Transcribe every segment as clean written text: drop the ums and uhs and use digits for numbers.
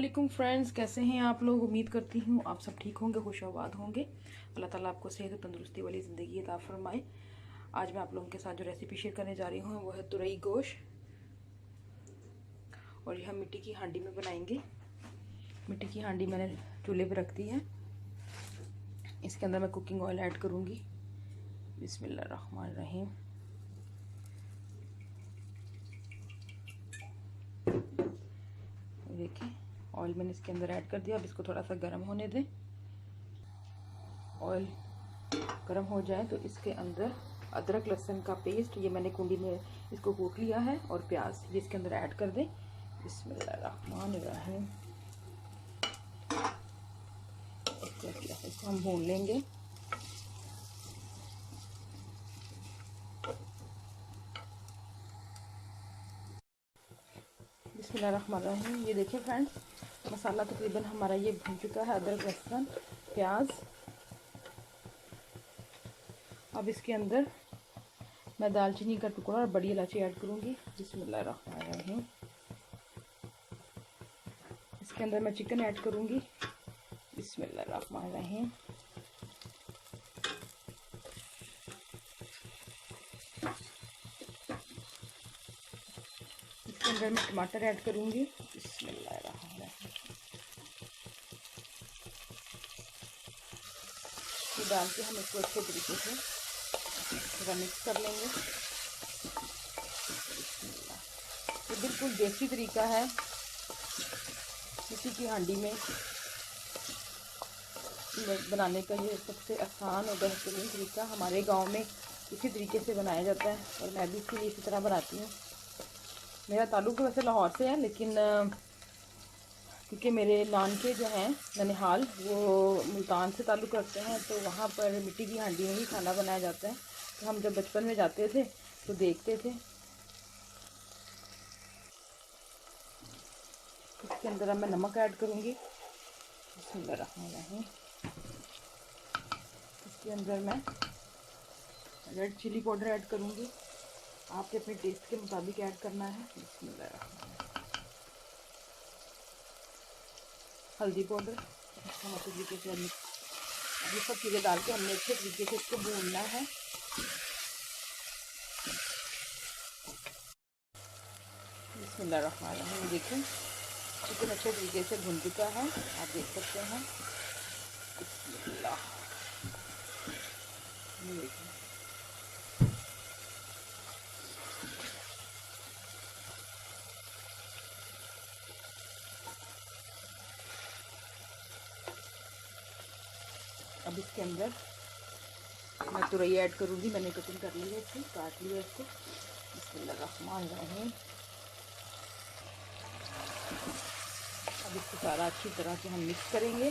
वालेकुम फ्रेंड्स, कैसे हैं आप लोग। उम्मीद करती हूँ आप सब ठीक होंगे, खुशआबाद होंगे। अल्लाह ताला आपको सेहत और तंदुरुस्ती वाली ज़िंदगी अता फरमाए। आज मैं आप लोगों के साथ जो रेसिपी शेयर करने जा रही हूँ वो है तुरई गोश्त, और ये हम मिट्टी की हांडी में बनाएंगे। मिट्टी की हांडी मैंने चूल्हे पर रख दी है। इसके अंदर मैं कुकिंग ऑयल ऐड करूँगी। बिस्मिल्लाहिर्रहमानिर्रहीम। देखिए ऑयल मैंने इसके अंदर ऐड कर दिया। अब इसको थोड़ा सा गर्म होने दें। ऑयल गर्म हो जाए तो इसके अंदर अदरक लहसुन का पेस्ट, ये मैंने कुंडी में इसको कूट लिया है, और प्याज ये इसके अंदर ऐड कर दें। बिस्मिल्लाहिर्रहमानिर्रहीम। इसको हम भून लेंगे। बिस्मिल्लाहिर्रहमानिर्रहीम। ये देखिए फ्रेंड्स, मसाला तकरीबन हमारा ये भून चुका है, अदरक लहसुन प्याज। अब इसके अंदर मैं दालचीनी का टुकड़ा और बड़ी इलायची ऐड करूँगी। बिस्मिल्लाहिर्रहमानिर्रहीम। इसके अंदर मैं चिकन ऐड करूँगी। बिस्मिल्लाहिर्रहमानिर्रहीम। इसके अंदर मैं टमाटर ऐड करूँगी। बिस्मिल्लाहिर्रहमानिर्रहीम। ये डाल के हम इसको अच्छे तरीके से थोड़ा मिक्स कर लेंगे। ये बिल्कुल देसी तरीका है मिट्टी की हांडी में बनाने का। ये सबसे आसान और बेहतरीन तरीका हमारे गांव में इसी तरीके से बनाया जाता है, और मैं भी इसके लिए इसी तरह बनाती हूँ। मेरा ताल्लुक वैसे लाहौर से है, लेकिन क्योंकि मेरे नानके जो हैं ननिहाल, वो मुल्तान से ताल्लुक़ रखते हैं, तो वहाँ पर मिट्टी की हांडी में ही खाना बनाया जाता है। तो हम जब बचपन में जाते थे तो देखते थे। इसके अंदर अब मैं नमक ऐड करूँगी। बिस्मिल्लाहिर्रहमानिर्रहीम। इसके अंदर मैं रेड चिली पाउडर ऐड करूँगी। आपके अपने टेस्ट के मुताबिक ऐड करना है। बिस्मिल्लाहिर्रहमानिर्रहीम। हल्दी पाउडर, हम अच्छे तरीके से ये सब चीज़ें डाल के हमने अच्छे तरीके से इसको भूनना है। बिस्मिल्लाहिर्रहमानिर्रहीम। देखिए चिकन अच्छे तरीके से भून चुका है, आप देख सकते हैं। बिस्मिल्लाह। ये देखिए अब इसके अंदर मैं तुरई ऐड करूँगी। मैंने कटिंग कर ली है, इसकी काट लिया इसको। बिस्मिल्लाहिर्रहमानिर्रहीम। अब इसको सारा अच्छी तरह से हम मिक्स करेंगे।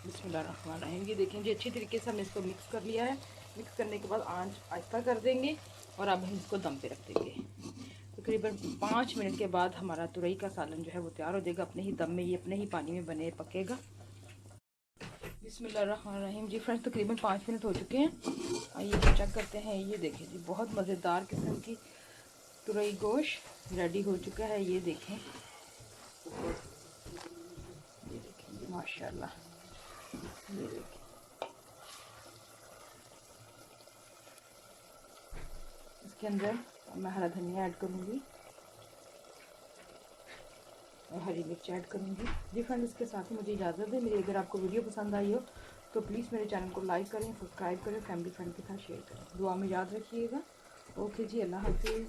बिस्मिल्लाहिर्रहमानिर्रहीम। ये देखें जी, अच्छी तरीके से हमने इसको मिक्स कर लिया है। मिक्स करने के बाद आंच आहिस्ता कर देंगे, और अब हम इसको दम पे रख देंगे। तकरीबन 5 मिनट के बाद हमारा तुरई का सालन जो है वो तैयार हो जाएगा। अपने ही दम में ये अपने ही पानी में बने पकेगा। बिस्मिल्लाहिर्रहमानिर्रहीम। जी फ्रेंड्स, तकरीबन 5 मिनट हो चुके हैं। आइए चेक करते हैं। ये देखिए जी, बहुत मज़ेदार किस्म की तुरई गोश्त रेडी हो चुका है। ये देखें, ये देखें जी, माशाल्लाह। ये देखिए, इसके अंदर मैं हरा धनिया ऐड करूँगी और हरी मिर्च ऐड करूँगी। जी फ्रेंड्स, इसके साथ ही मुझे इजाज़त दें। मेरी अगर आपको वीडियो पसंद आई हो तो प्लीज़ मेरे चैनल को लाइक करें, सब्सक्राइब करें, फैमिली फ्रेंड के साथ शेयर करें। दुआ में याद रखिएगा। ओके जी, अल्लाह हाफिज़।